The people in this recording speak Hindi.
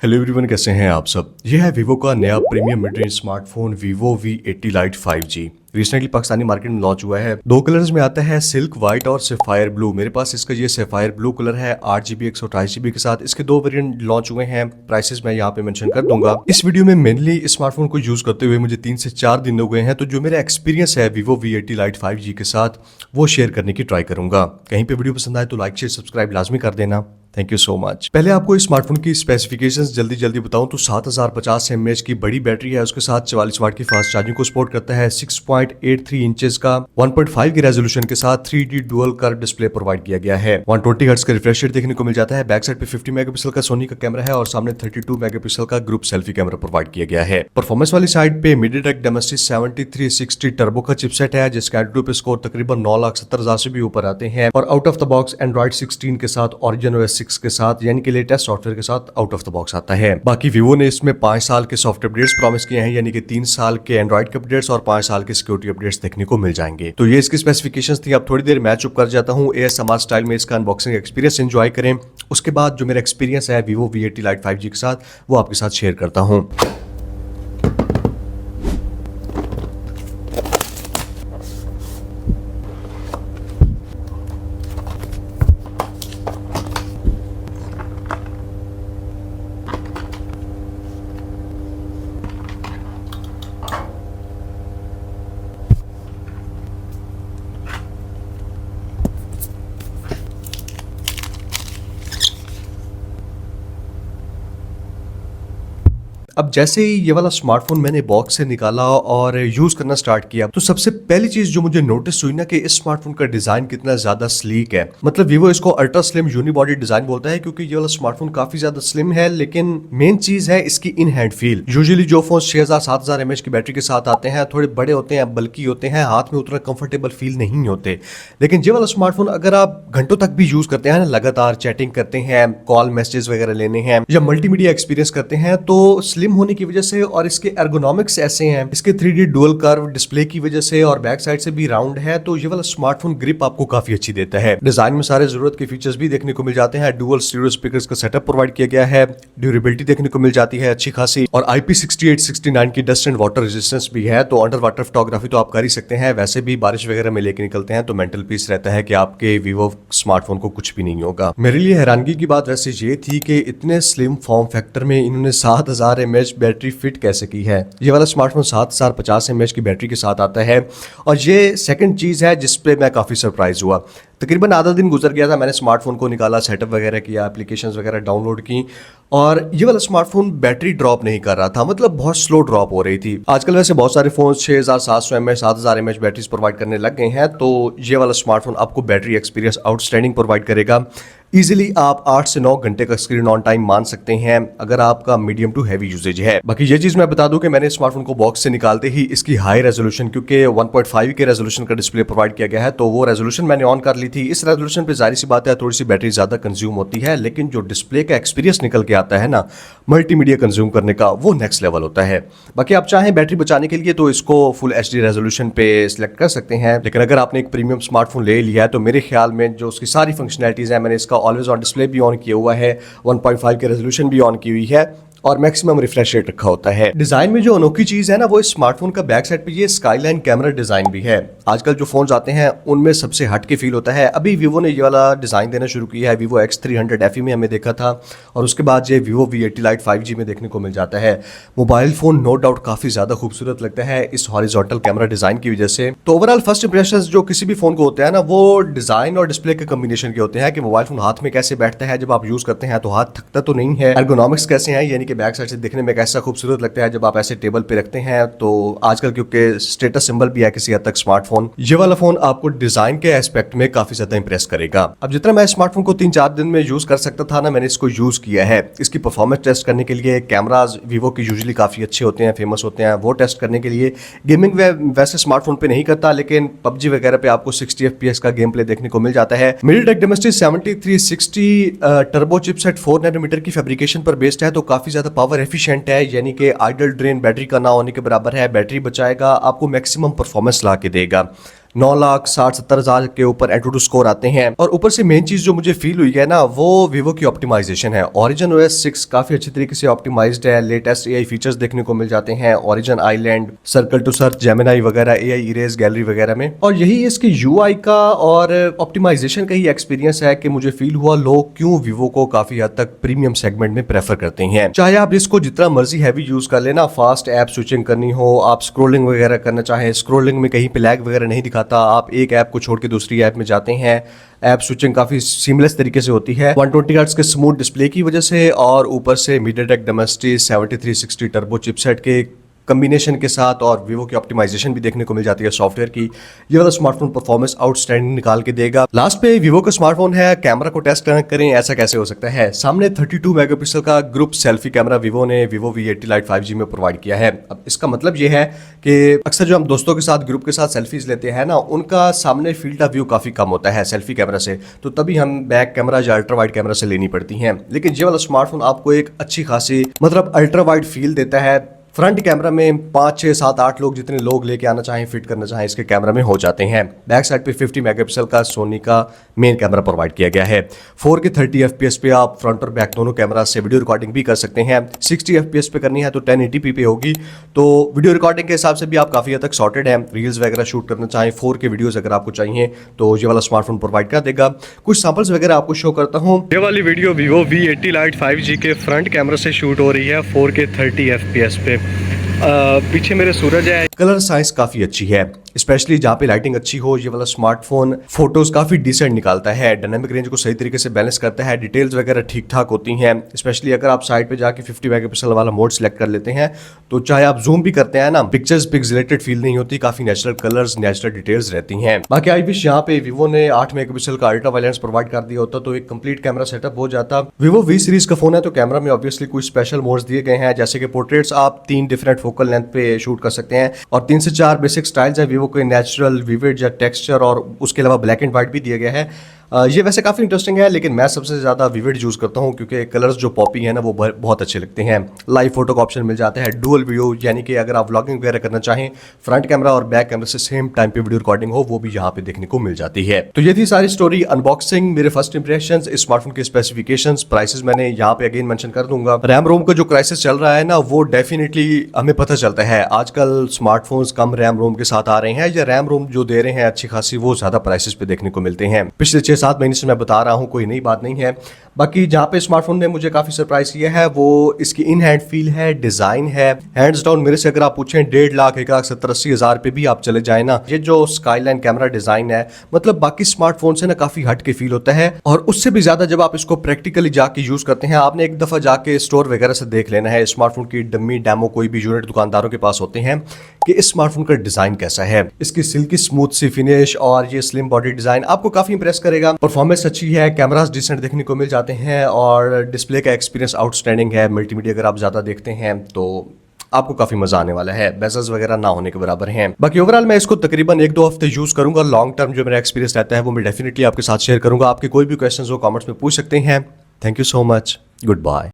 हेलो एवरीवन, कैसे हैं आप सब। ये है वीवो का नया premium mid range smartphone Vivo V80 light 5G। Recently Pakistani market में लॉन्च हुआ है। दो कलर्स में आता है, सिल्क व्हाइट और सफायर ब्लू। मेरे पास इसका ये सफायर ब्लू कलर है 8GB 128GB के साथ। इसके दो वेरिएंट लॉन्च हुए हैं, प्राइसेस मैं यहाँ पे मेंशन कर दूंगा। इस वीडियो में मेनली इस स्मार्टफोन को यूज करते हुए मुझे 3 से 4 दिन हो गए हैं, तो जो मेरा एक्सपीरियंस है वीवो V80 लाइट 5G के साथ वो शेयर करने की ट्राई करूंगा। कहीं पे वीडियो पसंद आए तो लाइक शेयर सब्सक्राइब लाजमी कर देना। Thank you so much. पहले आपको इस स्मार्टफोन की स्पेसिफिकेशंस जल्दी बताऊं तो 7050 mAh की बड़ी बैटरी है, उसके साथ 44 वाट की फास्ट चार्जिंग को सपोर्ट करता है। 6.83 इंचेस का 1.5 की रेजोल्यूशन के साथ 3D dual curve display provide किया गया है। 120 हर्ट्ज का रिफ्रेश रेट देखने को मिल जाता है। बैक साइड पे 50 मेगापिक्सल का सोनी का कैमरा है और सामने 32 मेगापिक्सल का ग्रुप सेल्फी कैमरा प्रोवाइड किया गया है। परफॉर्मेंस वाली साइड पे MediaTek Dimensity 7360 टर्बो का चिपसेट है, जिसका एंड्रॉइड पे स्कोर तकरीबन 9,70,000 से भी ऊपर आते हैं और out of the box Android 16 के साथ Origin OS 6 के साथ यानी कि लेटेस्ट सॉफ्टवेयर के साथ आउट ऑफ द बॉक्स आता है। बाकी वीवो ने इसमें 5 साल के सॉफ्टवेयर अपडेट्स प्रॉमिस किए हैं, यानी कि 3 साल के एंड्रॉइड के अपडेट्स और 5 साल के सिक्योरिटी अपडेट्स देखने को मिल जाएंगे। तो ये इसकी स्पेसिफिकेशंस थी। अब थोड़ी देर मैच अप कर जाता हूँ, ASMR स्टाइल में इसका अनबॉक्सिंग एक्सपीरियंस एंजॉय करें। उसके बाद जो मेरा एक्सपीरियंस है वीवो V80 लाइट 5G के साथ वो आपके साथ शेयर करता हूँ। अब जैसे ही ये वाला स्मार्टफोन मैंने बॉक्स से निकाला और यूज करना स्टार्ट किया, तो सबसे पहली चीज जो मुझे नोटिस हुई ना कि इस स्मार्टफोन का डिजाइन कितना ज्यादा स्लीक है। मतलब वीवो इसको अल्ट्रा स्लिम यूनिबॉडी डिजाइन बोलता है, क्योंकि ये वाला स्मार्टफोन काफी ज्यादा स्लिम है, लेकिन मेन चीज है इसकी इन हैंड फील। यूजुअली जो फोन 6000-7000 mAh की बैटरी के साथ आते हैं थोड़े बड़े होते हैं, बल्कि होते हैं, हाथ में उतना कंफर्टेबल फील नहीं होते। लेकिन ये वाला स्मार्टफोन अगर आप घंटों तक भी यूज करते हैं, लगातार चैटिंग करते हैं, कॉल मैसेज वगैरह लेने हैं या मल्टीमीडिया एक्सपीरियंस करते हैं, तो स्लिम होने की वजह से और इसके एर्गोनॉमिक्स ऐसे हैं, इसके 3D डुअल कर्व डिस्प्ले की वजह से और बैक साइड से भी राउंड है, तो ये वाला स्मार्टफोन ग्रिप आपको काफी अच्छी देता है। डिजाइन में सारे जरूरत के फीचर्स भी देखने को मिल जाते हैं। डुअल स्टीरियो स्पीकर्स का सेटअप प्रोवाइड किया गया है। ड्यूरेबिलिटी देखने को मिल जाती है अच्छी खासी, और IP68-69 की डस्ट एंड वाटर रेजिस्टेंस भी है, तो अंडर वाटर फोटोग्राफी तो आप कर ही सकते हैं। वैसे भी बारिश वगैरह में लेके निकलते हैं तो मेंटल पीस रहता है कि आपके वीवो स्मार्टफोन को कुछ भी नहीं होगा। मेरे लिए हैरानगी की बात वैसे ये थी कि इतने स्लिम फॉर्म फैक्टर में इन्होंने 7000 mAh बैटरी फिट कैसे की है। ये वाला स्मार्टफोन 7050 mAh की बैटरी के साथ आता है, और ये सेकंड चीज है जिस पे मैं काफी सरप्राइज हुआ। तकरीबन आधा दिन गुजर गया था, मैंने स्मार्टफोन को निकाला, सेटअप वगैरह किया, एप्लीकेशंस वगैरह डाउनलोड की, और ये वाला स्मार्टफोन बैटरी ड्रॉप नहीं कर रहा था। मतलब बहुत स्लो ड्रॉप हो रही थी। आजकल वैसे बहुत सारे phone 6700 mAh 7000 mAh batteries provide करने लग गए हैं, तो ये वाला स्मार्टफोन आपको बैटरी एक्सपीरियंस आउटस्टैंडिंग प्रोवाइड करेगा। इजीली आप 8 से 9 घंटे का स्क्रीन ऑन टाइम मान सकते हैं अगर आपका मीडियम टू हैवी यूजेज है। बाकी ये चीज मैं बता दूं कि मैंने स्मार्टफोन को बॉक्स से निकालते ही इसकी हाई रेजोल्यूशन, क्योंकि 1.5 के रेजोल्यूशन का डिस्प्ले प्रोवाइड किया गया है, तो वो रेजोल्यूशन मैंने ऑन कर ली थी। इस रेजोल्यूशन पे जाहिर सी बात है थोड़ी सी बैटरी ज्यादा कंज्यूम होती है, लेकिन जो डिस्प्ले का एक्सपीरियंस निकल के आता है ना मल्टीमीडिया कंज्यूम करने का, वो नेक्स्ट लेवल होता है। बाकी आप चाहें बैटरी बचाने के लिए तो इसको फुल HD रेजोल्यूशन पे सिलेक्ट कर सकते हैं, लेकिन अगर आपने एक प्रीमियम स्मार्टफोन ले लिया है तो मेरे ख्याल में जो उसकी सारी फंक्शनैलिटीज है, मैंने इसका ऑलवेज ऑन डिस्प्ले ऑन किया हुआ है, 1.5 के रेजोल्यूशन भी ऑन की हुई है, और मैक्सिमम रिफ्रेश रेट रखा होता है। डिजाइन में जो अनोखी चीज है ना, वो इस स्मार्टफोन का बैक साइड पे ये स्काईलाइन कैमरा डिजाइन भी है। आजकल जो फोन्स आते हैं उनमें सबसे हट के फील होता है। अभी वीवो ने ये वाला डिजाइन देना शुरू किया है। वीवो X300 FE में हमें देखा था, और उसके बाद ये वीवो V80 लाइट 5G में देखने को मिल जाता है। मोबाइल फोन नो डाउट काफी ज्यादा खूबसूरत लगता है इस हॉरिजॉन्टल कैमरा डिजाइन की वजह से। तो ओवरऑल फर्स्ट इंप्रेशन जो किसी भी फोन को होते हैं ना, वो डिजाइन और डिस्प्ले के कॉम्बिनेशन के होते हैं कि मोबाइल फोन हाथ में कैसे बैठता है जब आप यूज करते हैं, तो हाथ थकता तो नहीं है। एर्गोनॉमिक्स कैसे हैं, यानी कि बैक साइड से दिखने में कैसा खूबसूरत लगता है जब आप ऐसे टेबल पे रखते हैं। तो आजकल क्योंकि स्टेटस सिंबल भी है किसी हद तक स्मार्टफोन, ये वाला फोन आपको डिजाइन के एस्पेक्ट में काफी ज्यादा इंप्रेस करेगा। अब जितना मैं स्मार्टफोन को 3-4 दिन में यूज कर सकता था ना, मैंने इसको यूज किया है। इसकी परफॉर्मेंस टेस्ट करने के लिए, कैमराज वीवो के यूजुअली काफी अच्छे होते हैं, फेमस होते हैं, वो टेस्ट करने के लिए। गेमिंग वैसे स्मार्टफोन पे नहीं करता, लेकिन PUBG वगैरह पे आपको 60 FPS का गेम प्ले देखने को मिल जाता है। MediaTek Dimensity 7360 turbo chipset 4 nanometer की फैब्रिकेशन पर बेस्ड है, तो काफी ज्यादा पावर एफिशिएंट है, यानी कि आइडल ड्रेन बैटरी का ना होने के बराबर है। बैटरी बचाएगा, आपको मैक्सिमम परफॉर्मेंस ला के देगा। 9,60,70,000 के ऊपर एंट्रोटू स्कोर आते हैं। और ऊपर से मेन चीज जो मुझे फील हुई है ना, वो वीवो की ऑप्टिमाइजेशन है। Origin OS 6 काफी अच्छी तरीके से ऑप्टिमाइज्ड है, लेटेस्ट AI फीचर्स देखने को मिल जाते हैं Origin island, circle to search, Gemini वगैरह, AI इरेज गैलरी वगैरह में। और यही इसकी UI का और ऑप्टिमाइजेशन का ही एक्सपीरियंस है कि मुझे फील हुआ लोग क्यों वीवो को काफी हद तक प्रीमियम सेगमेंट में प्रेफर करते हैं। चाहे आप इसको जितना मर्जी हैवी यूज कर लेना, फास्ट ऐप स्विचिंग करनी हो, आप स्क्रोलिंग वगैरह करना चाहें, स्क्रोलिंग में कहीं पे लैग वगैरह नहीं दिखाता, आप एक ऐप को छोड़ के दूसरी ऐप में जाते हैं, ऐप स्विचिंग काफी सीमलेस तरीके से होती है 120 हर्ट्ज के स्मूथ डिस्प्ले की वजह से, और ऊपर से MediaTek Dimensity 7360 टर्बो चिपसेट के कम्बिनेशन के साथ और वीवो की ऑप्टिमाइजेशन भी देखने को मिल जाती है सॉफ्टवेयर की। ये वाला स्मार्टफोन परफॉर्मेंस आउटस्टैंडिंग निकाल के देगा। लास्ट पे वीवो का स्मार्टफोन है, कैमरा को टेस्ट करें, ऐसा कैसे हो सकता है। सामने 32 मेगापिक्सल का ग्रुप सेल्फी कैमरा वीवो ने Vivo V80 Lite 5G में प्रोवाइड किया है। अब इसका मतलब ये है कि अक्सर जो हम दोस्तों के साथ ग्रुप के साथ सेल्फीज लेते हैं ना, उनका सामने फील्ड ऑफ व्यू काफी कम होता है सेल्फी कैमरा से, तो तभी हम बैक कैमरा या अल्ट्रा वाइड कैमरा से लेनी पड़ती हैं। लेकिन ये वाला स्मार्टफोन आपको एक अच्छी खासी मतलब अल्ट्रा वाइड फील देता है। फ्रंट कैमरा में 5, 6, 7, 8 लोग जितने लोग लेके आना चाहें, फिट करना चाहें, इसके कैमरा में हो जाते हैं। बैक साइड पे 50 मेगापिक्सल का सोनी का मेन कैमरा प्रोवाइड किया गया है। 4K 30 FPS पे आप फ्रंट और बैक दोनों कैमरा से वीडियो रिकॉर्डिंग भी कर सकते हैं। 60 FPS पे करनी है तो 1080p पे होगी, तो वीडियो रिकॉर्डिंग के हिसाब से भी आप काफ़ी हद तक सॉर्टेड है। रील्स वगैरह शूट करना चाहें, 4K वीडियोज़ अगर आपको चाहिए तो ये वाला स्मार्टफोन प्रोवाइड कर देगा। कुछ सैम्पल्स वगैरह आपको शो करता हूँ। ये वाली video Vivo V80 Lite 5G के फ्रंट कैमरा से शूट हो रही है 4K 30 FPS पे। पीछे मेरे सूरज है। कलर साइंस काफी अच्छी है, स्पेशली जहाँ पे लाइटिंग अच्छी हो। ये वाला स्मार्टफोन फोटोज काफी डिसेंट निकालता है, डायनामिक रेंज को सही तरीके से बैलेंस करता है, डिटेल्स वगैरह ठीक ठाक होती हैं। स्पेशली अगर आप साइड पे जाके 50 मेगापिक्सल वाला मोड सिलेक्ट कर लेते हैं तो चाहे आप जूम भी करते हैं ना, पिक्चर्स पिक्सेलेटेड फील नहीं होती, काफी नेचुरल कलर्स, नेचुरल डिटेल्स रहती हैं। बाकी आई विश यहाँ पे Vivo ने 8 मेगापिक्सल का अल्ट्रा वाइड लेंस प्रोवाइड कर दिया होता तो एक कंप्लीट कैमरा सेटअप हो जाता। Vivo V सीरीज का फोन है तो कैमरा में ऑब्वियसली कुछ स्पेशल मोड्स दिए गए हैं, जैसे कि पोर्ट्रेट्स आप 3 डिफरेंट फोकल लेंथ पे शूट कर सकते हैं, और 3 से 4 बेसिक स्टाइल्स है Vivo के, नेचुरल, विविड या टेक्सचर, और उसके अलावा ब्लैक एंड व्हाइट भी दिया गया है। ये वैसे काफ़ी इंटरेस्टिंग है, लेकिन मैं सबसे ज़्यादा विविड यूज़ करता हूँ क्योंकि कलर्स जो पॉपी है ना वो बहुत अच्छे लगते हैं। लाइव फोटो का ऑप्शन मिल जाता है, डुअल व्यू, यानी कि अगर आप व्लॉगिंग वगैरह करना चाहें, फ्रंट कैमरा और बैक कैमरा से सेम टाइम पे वीडियो रिकॉर्डिंग हो, वो भी यहाँ पे देखने को मिल जाती है। तो ये थी सारी स्टोरी, अनबॉक्सिंग, मेरे फर्स्ट इंप्रेशंस, स्मार्टफोन के स्पेसिफिकेशंस, प्राइसेस मैंने यहाँ पे अगेन मेंशन कर दूंगा। रैम रोम का जो क्राइसिस चल रहा है ना, वो डेफिनेटली हमें पता चलता है। आजकल स्मार्टफोन्स कम रैम रोम के साथ आ रहे हैं, या रैम रोम जो दे रहे हैं अच्छी खासी, वो ज्यादा प्राइसेस पे देखने को मिलते हैं। पिछले 6-7 महीने से मैं बता रहा हूँ, कोई नई बात नहीं है। बाकी जहाँ पे स्मार्टफोन ने मुझे काफी सरप्राइज किया है वो इसकी इन हैंड फील है, डिजाइन है। हैंड्स डाउन मेरे से अगर आप पूछें 1.5 लाख, 1,70,80 हज़ार पे भी आप चले जाए ना, ये जो स्काईलाइन कैमरा डिजाइन है, मतलब बाकी स्मार्टफोन से ना काफी हट के फील होता है। और उससे भी ज्यादा जब आप इसको प्रैक्टिकली जाके यूज करते हैं, आपने एक दफा जाके स्टोर वगैरह से देख लेना है, स्मार्टफोन की डम्मी डेमो कोई भी यूनिट दुकानदारों के पास होते हैं, कि इस स्मार्टफोन का डिजाइन कैसा है। इसकी सिल्की स्मूथ सी फिनिश और ये स्लिम बॉडी डिजाइन आपको काफी इंप्रेस करेगा। परफॉर्मेंस अच्छी है, कैमरास डिसेंट देखने को मिल जाते हैं, और डिस्प्ले का एक्सपीरियंस आउटस्टैंडिंग है। मल्टीमीडिया अगर आप ज्यादा देखते हैं तो आपको काफी मजा आने वाला है, बेजल्स वगैरह ना होने के बराबर हैं। बाकी ओवरऑल मैं इसको तकरीबन 1-2 हफ्ते यूज करूंगा। लॉन्ग टर्म जो मेरा एक्सपीरियंस रहता है वो मैं डेफिनेटली आपके साथ शेयर करूंगा। आपके कोई भी क्वेश्चंस हो कमेंट्स में पूछ सकते हैं। Thank you so much, good bye.